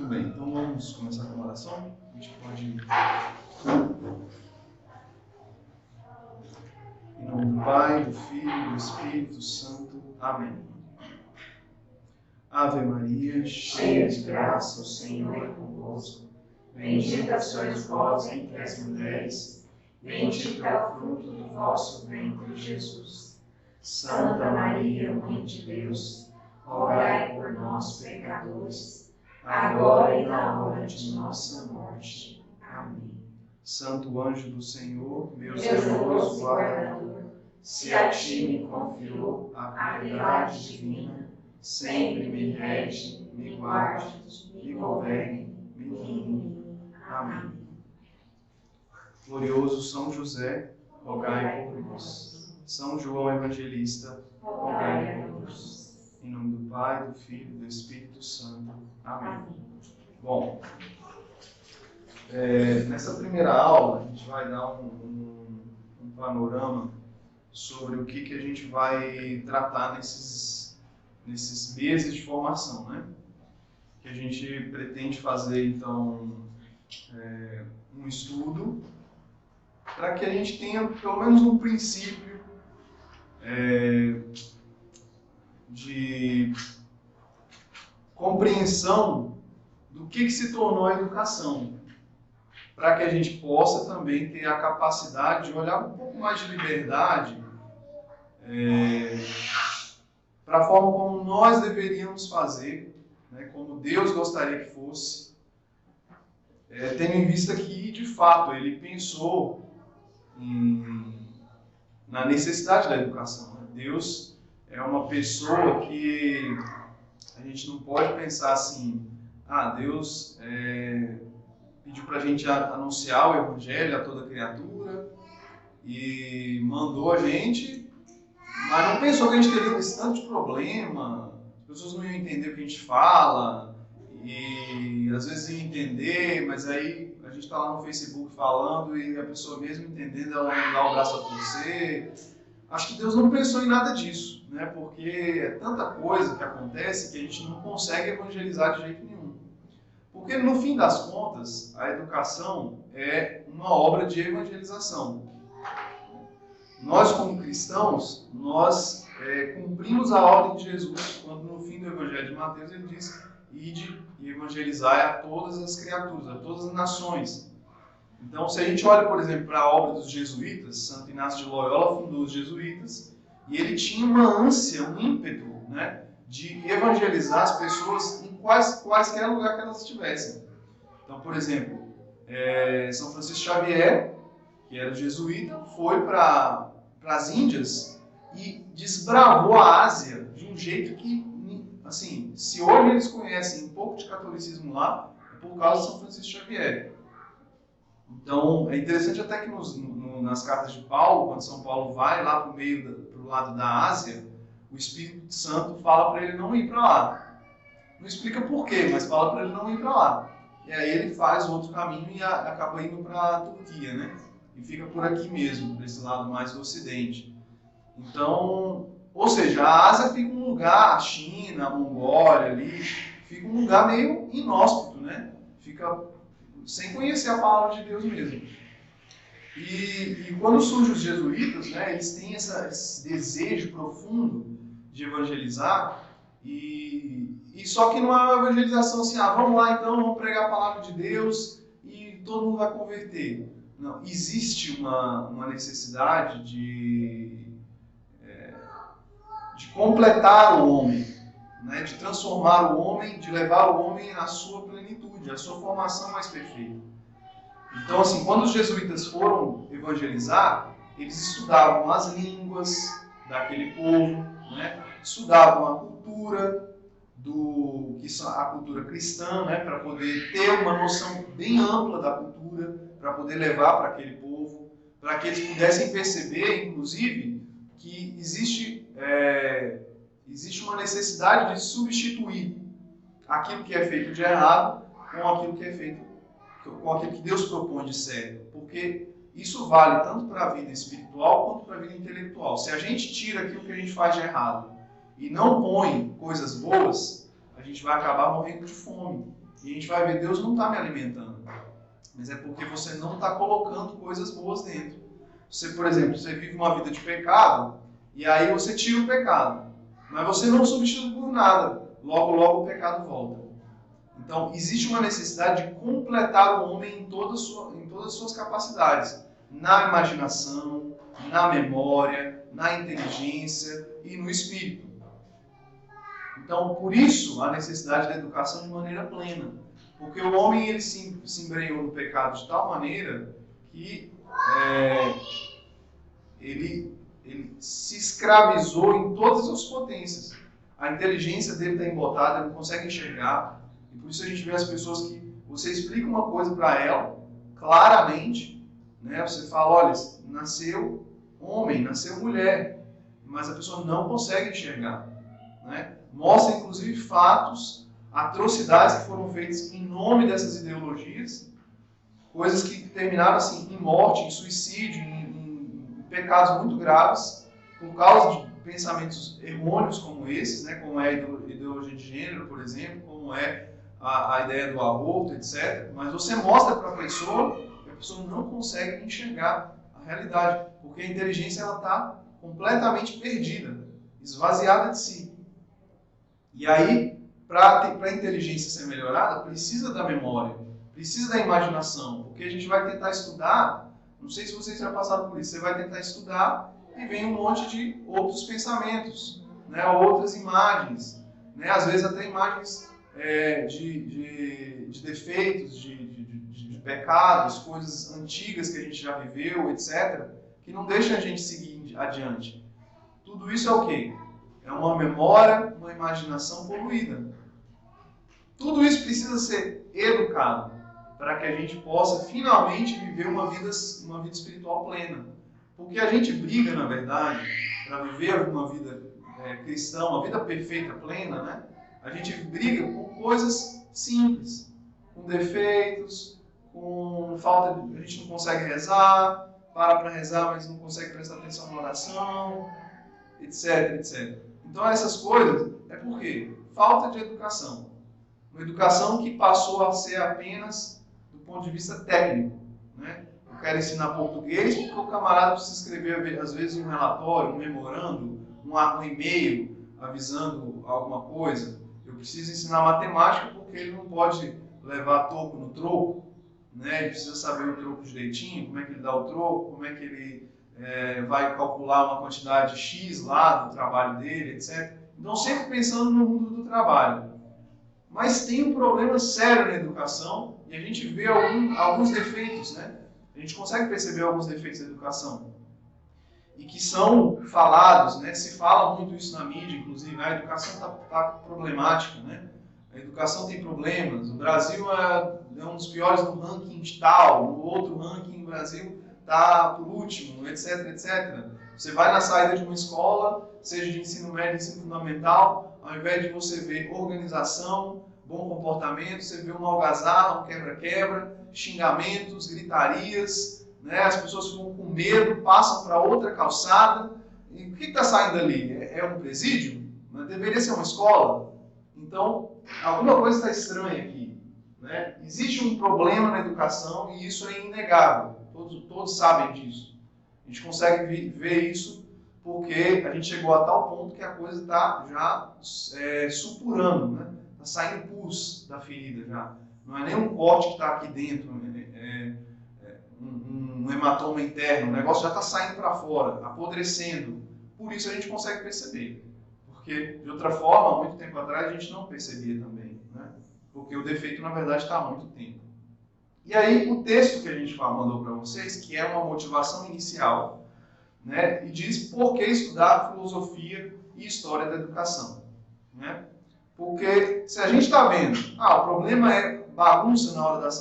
bem, então vamos começar com a oração. A gente pode... Em nome do Pai, do Filho e do Espírito Santo. Amém. Ave Maria, cheia de graça, o Senhor é convosco. Bendita sois vós entre as mulheres, bendito é o fruto do vosso ventre, Jesus. Santa Maria, Mãe de Deus, rogai por nós, pecadores, agora e na hora de nossa morte. Amém. Santo anjo do Senhor, meu zeloso guardador, se a ti me confiou a caridade divina, sempre me rege, me guarde, me governe, me guie. Amém. Glorioso São José, rogai por nós. São João Evangelista, rogai por nós. Em nome do Pai, do Filho e do Espírito Santo. Amém. Bom, nessa primeira aula, a gente vai dar um panorama sobre o que a gente vai tratar nesses meses de formação, né? Que a gente pretende fazer, então, um estudo para que a gente tenha, pelo menos um princípio de compreensão do que se tornou a educação, para que a gente possa também ter a capacidade de olhar com um pouco mais de liberdade para a forma como nós deveríamos fazer, né, como Deus gostaria que fosse, tendo em vista que, de fato, ele pensou na necessidade da educação. Né? Deus é uma pessoa que a gente não pode pensar assim, Deus pediu para a gente anunciar o Evangelho a toda criatura e mandou a gente, mas não pensou que a gente teria esse tanto de problema, as pessoas não iam entender o que a gente fala, e às vezes iam entender, mas aí a gente está lá no Facebook falando e a pessoa mesmo entendendo, ela não dá o braço a torcer. Acho que Deus não pensou em nada disso, né? Porque é tanta coisa que acontece que a gente não consegue evangelizar de jeito nenhum. Porque, no fim das contas, a educação é uma obra de evangelização. Nós, como cristãos, nós cumprimos a ordem de Jesus, quando no fim do Evangelho de Mateus ele diz: ide e evangelizai a todas as criaturas, a todas as nações. Então, se a gente olha, por exemplo, para a obra dos jesuítas, Santo Inácio de Loyola fundou os jesuítas, e ele tinha uma ânsia, um ímpeto, né, de evangelizar as pessoas em quaisquer lugar que elas estivessem. Então, por exemplo, São Francisco Xavier, que era jesuíta, foi para as Índias e desbravou a Ásia de um jeito que, assim, se hoje eles conhecem um pouco de catolicismo lá, é por causa de São Francisco Xavier. Então, é interessante até que nas cartas de Paulo, quando São Paulo vai lá para o lado da Ásia, o Espírito Santo fala para ele não ir para lá. Não explica por quê, mas fala para ele não ir para lá. E aí ele faz outro caminho e acaba indo para a Turquia, né? E fica por aqui mesmo, por esse lado mais do Ocidente. Então, ou seja, a Ásia fica um lugar, a China, a Mongólia ali, fica um lugar meio inóspito, né? Fica sem conhecer a palavra de Deus mesmo. E quando surgem os jesuítas, né, eles têm esse desejo profundo de evangelizar, e só que não é uma evangelização assim, vamos lá então, vamos pregar a palavra de Deus e todo mundo vai converter. Não, existe uma necessidade de completar o homem, né, de transformar o homem, de levar o homem à sua plenitude, à sua formação mais perfeita. Então, assim, quando os jesuítas foram evangelizar, eles estudavam as línguas daquele povo, né? Estudavam a cultura, a cultura cristã, né? Para poder ter uma noção bem ampla da cultura, para poder levar para aquele povo, para que eles pudessem perceber, inclusive, que existe uma necessidade de substituir aquilo que é feito de errado com aquilo que é feito, com aquilo que Deus propõe de certo, porque isso vale tanto para a vida espiritual quanto para a vida intelectual. Se a gente tira aquilo que a gente faz de errado e não põe coisas boas, a gente vai acabar morrendo de fome. E a gente vai ver, Deus não está me alimentando. Mas é porque você não está colocando coisas boas dentro. Você, por exemplo, você vive uma vida de pecado, e aí você tira o pecado. Mas você não substitui por nada. Logo, logo o pecado volta. Então, existe uma necessidade de completar o homem em todas as suas capacidades. Na imaginação, na memória, na inteligência e no espírito. Então, por isso, a necessidade da educação de maneira plena. Porque o homem ele se embrenhou no pecado de tal maneira que ele se escravizou em todas as potências. A inteligência dele está embotada, ele não consegue enxergar. E por isso a gente vê as pessoas que você explica uma coisa para ela, claramente, né? Você fala, olha, nasceu homem, nasceu mulher, mas a pessoa não consegue enxergar. Né? Mostra, inclusive, fatos, atrocidades que foram feitas em nome dessas ideologias, coisas que terminaram assim, em morte, em suicídio, em pecados muito graves, por causa de pensamentos errôneos como esses, né? Como é a ideologia de gênero, por exemplo, como é a ideia do aborto, etc. Mas você mostra para a pessoa que a pessoa não consegue enxergar a realidade, porque a inteligência está completamente perdida, esvaziada de si. E aí, para a inteligência ser melhorada, precisa da memória, precisa da imaginação, porque a gente vai tentar estudar, não sei se vocês já passaram por isso, você vai tentar estudar e vem um monte de outros pensamentos, né, outras imagens, né, às vezes até imagens de defeitos, de pecados, coisas antigas que a gente já viveu, etc., que não deixam a gente seguir adiante. Tudo isso é o quê? É uma memória, uma imaginação poluída. Tudo isso precisa ser educado para que a gente possa finalmente viver uma vida espiritual plena. Porque a gente briga, na verdade, para viver uma vida cristã, uma vida perfeita, plena, né? A gente briga com coisas simples, com defeitos, com falta de... A gente não consegue rezar, para rezar, mas não consegue prestar atenção na oração, etc, etc. Então essas coisas é por quê? Falta de educação. Uma educação que passou a ser apenas do ponto de vista técnico. Né? Eu quero ensinar português porque o camarada precisa escrever, às vezes, um relatório, um memorando, um e-mail avisando alguma coisa. Eu preciso ensinar matemática porque ele não pode levar toco no troco. Né? Ele precisa saber o troco direitinho, como é que ele dá o troco, como é que ele vai calcular uma quantidade X lá do trabalho dele, etc. Então, sempre pensando no mundo do trabalho. Mas tem um problema sério na educação e a gente vê alguns defeitos, né? A gente consegue perceber alguns defeitos da educação. E que são falados, né? Se fala muito isso na mídia, inclusive, a educação está problemática, né? A educação tem problemas. O Brasil é um dos piores no ranking de tal, no outro ranking o Brasil está por último, etc, etc. Você vai na saída de uma escola, seja de ensino médio, ensino fundamental, ao invés de você ver organização, bom comportamento, você vê uma algazarra, um quebra-quebra, xingamentos, gritarias, né? As pessoas ficam com medo, passam para outra calçada. E o que está saindo ali? É um presídio? Deveria ser uma escola? Então, alguma coisa está estranha aqui. Né? Existe um problema na educação e isso é inegável. Todos sabem disso. A gente consegue ver isso porque a gente chegou a tal ponto que a coisa está já supurando, né? Está saindo pus da ferida já. Não é nem um corte que está aqui dentro, um hematoma interno. O negócio já está saindo para fora, apodrecendo. Por isso a gente consegue perceber. Porque, de outra forma, há muito tempo atrás, a gente não percebia também. Né? Porque o defeito, na verdade, está há muito tempo. E aí, o texto que a gente mandou para vocês, que é uma motivação inicial, né? E diz por que estudar filosofia e história da educação. Né? Porque se a gente está vendo, o problema é bagunça na hora da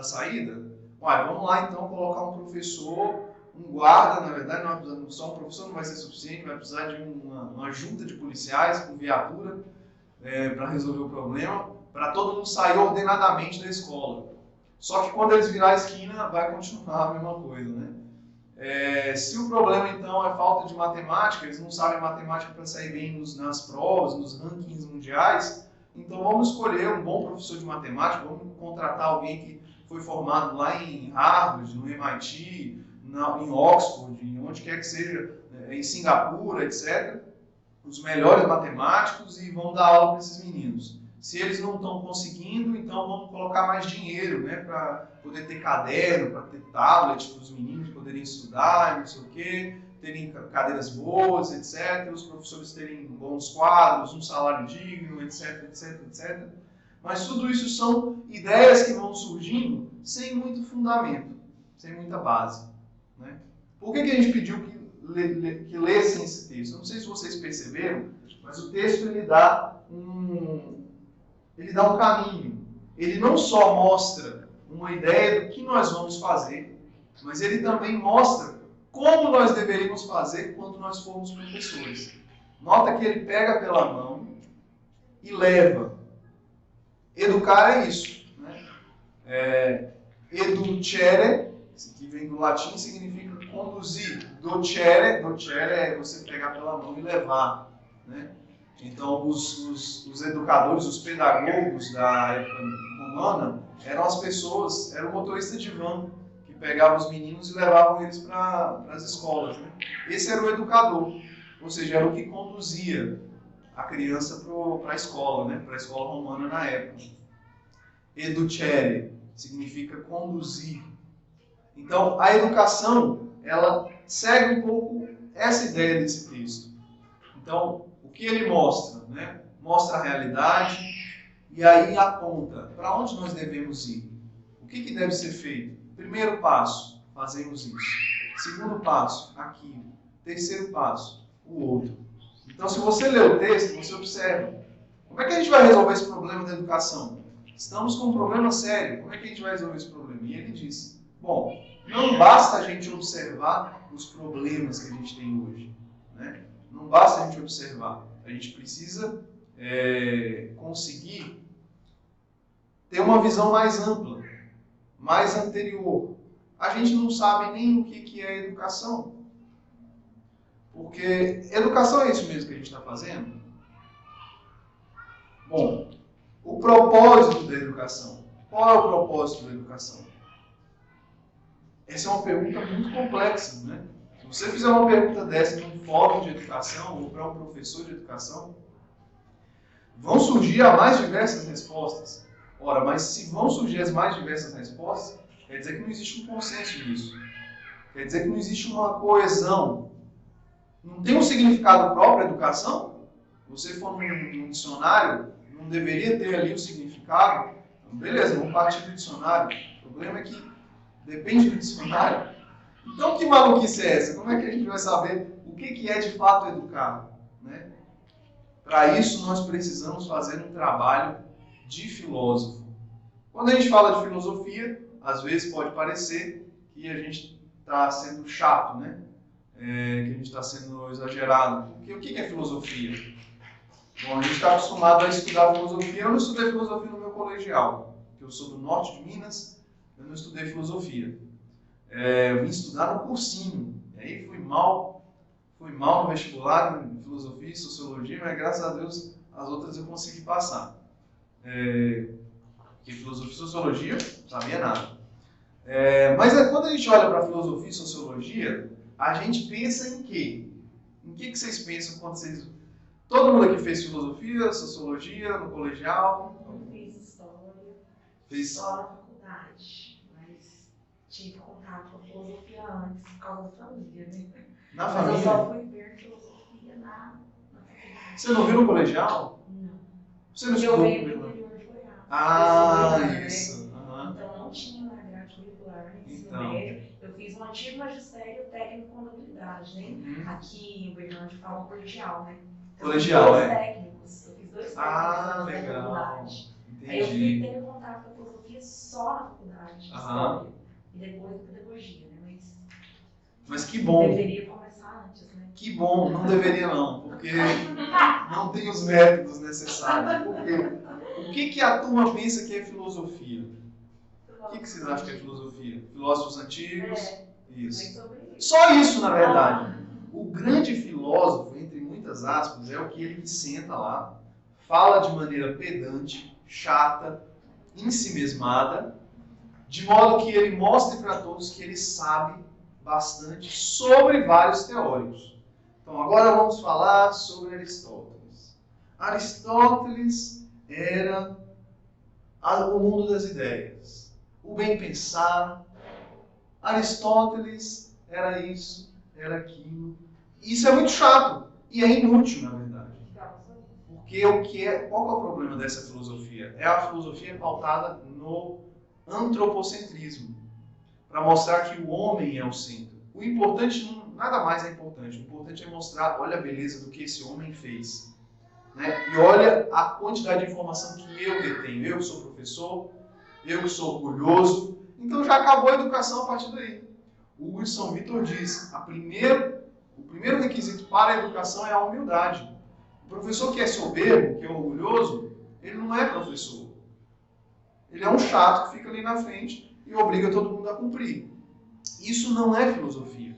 saída, vamos lá então colocar um professor, um guarda, na verdade, só um professor não vai ser suficiente, vai precisar de uma junta de policiais com viatura para resolver o problema, para todo mundo sair ordenadamente da escola. Só que quando eles virar a esquina, vai continuar a mesma coisa, né? Se o problema, então, é falta de matemática, eles não sabem matemática para sair bem nas provas, nos rankings mundiais, Então vamos escolher um bom professor de matemática, vamos contratar alguém que foi formado lá em Harvard, no MIT, em Oxford, em onde quer que seja, em Singapura, etc. Os melhores matemáticos e vamos dar aula para esses meninos. Se eles não estão conseguindo, então vamos colocar mais dinheiro, né, para poder ter caderno, para ter tablet para os meninos poderem estudar, não sei o quê, terem cadeiras boas, etc. Os professores terem bons quadros, um salário digno, etc, etc, etc. Mas tudo isso são ideias que vão surgindo sem muito fundamento, sem muita base, né? Por que a gente pediu que lessem esse texto? Não sei se vocês perceberam, mas o texto ele dá um caminho. Ele não só mostra uma ideia do que nós vamos fazer, mas ele também mostra como nós deveríamos fazer quando nós formos professores. Nota que ele pega pela mão e leva. Educar é isso, né? Educere, que vem do latim, significa conduzir. Docere é você pegar pela mão e levar, né? Então, os educadores, os pedagogos da época romana, eram as pessoas, eram motoristas de van, que pegavam os meninos e levavam eles para as escolas, né? Esse era o educador, ou seja, era o que conduzia a criança para a escola, né? Para a escola romana na época. Educere significa conduzir. Então, a educação, ela segue um pouco essa ideia desse texto. Então, o que ele mostra, né? Mostra a realidade e aí aponta para onde nós devemos ir. O que deve ser feito? Primeiro passo, fazemos isso. Segundo passo, aquilo. Terceiro passo, o outro. Então, se você lê o texto, você observa. Como é que a gente vai resolver esse problema da educação? Estamos com um problema sério. Como é que a gente vai resolver esse problema? E ele diz, bom, não basta a gente observar os problemas que a gente tem hoje, né? Não basta a gente observar. A gente precisa conseguir ter uma visão mais ampla, mais anterior. A gente não sabe nem o que é educação. Porque educação é isso mesmo que a gente está fazendo? Bom, o propósito da educação. Qual é o propósito da educação? Essa é uma pergunta muito complexa, né? Se você fizer uma pergunta dessa num fórum de educação ou para um professor de educação, vão surgir as mais diversas respostas. Ora, mas se vão surgir as mais diversas respostas, quer dizer que não existe um consenso nisso. Quer dizer que não existe uma coesão. Não tem um significado próprio a educação? Você for num dicionário, não deveria ter ali o significado? Então, beleza, vamos partir do dicionário. O problema é que depende do dicionário. Então, que maluquice é essa? Como é que a gente vai saber o que é de fato educar, né? Para isso, nós precisamos fazer um trabalho de filósofo. Quando a gente fala de filosofia, às vezes pode parecer que a gente está sendo chato, né? Que a gente está sendo exagerado. Porque o que é filosofia? Bom, a gente está acostumado a estudar filosofia. Eu não estudei filosofia no meu colegial, porque eu sou do norte de Minas, eu não estudei filosofia. Eu vim estudar no cursinho. E aí fui mal no vestibular, em filosofia e sociologia, mas graças a Deus as outras eu consegui passar. Porque filosofia e sociologia não sabia nada. Mas quando a gente olha para filosofia e sociologia, a gente pensa em quê? Em que vocês pensam quando vocês... Todo mundo aqui fez filosofia, sociologia, no colegial? Eu fiz história. Fez... Só na faculdade, mas tive contato com a filosofia antes, por causa da família, né? Na mas família? eu só fui ver filosofia na faculdade. Você não viu no colegial? Não. Você não Eu estudou no venho do colegial? interior de Goiás. Isso. Então não tinha na grade curricular, no ensino Então. médio. Eu fiz um antigo magistério técnico em contabilidade, né? Aqui em Uberlândia falam colegial, né? Então, Colegial, eu fiz técnicos. Eu fiz 2 técnicos na legal. faculdade. Entendi. Aí eu fui ter contato com a filosofia só na faculdade, de história. E depois a pedagogia, né? Mas que bom. Deveria começar antes, né? Que bom, não deveria não, porque não tem os métodos necessários. Por quê? O que a turma pensa que é filosofia? O que vocês acham que é filosofia? Filósofos antigos? Isso. Só isso, na verdade. O grande filósofo, entre muitas aspas, é aquele que senta lá, fala de maneira pedante, chata, ensimesmada, de modo que ele mostre para todos que ele sabe bastante sobre vários teóricos. Então, agora vamos falar sobre Aristóteles. Aristóteles era o mundo das ideias, o bem-pensar. Aristóteles era isso, era aquilo. Isso é muito chato e é inútil, na verdade. Porque qual é o problema dessa filosofia? É a filosofia pautada no antropocentrismo, para mostrar que o homem é o centro. O importante, nada mais é importante. O importante é mostrar, olha a beleza do que esse homem fez. Né? E olha a quantidade de informação que eu detenho. Eu que sou professor, eu que sou orgulhoso. Então já acabou a educação a partir daí. O Hugo de São Vítor diz, o primeiro requisito para a educação é a humildade. O professor que é soberbo, que é orgulhoso, ele não é professor. Ele é um chato que fica ali na frente e obriga todo mundo a cumprir. Isso não é filosofia.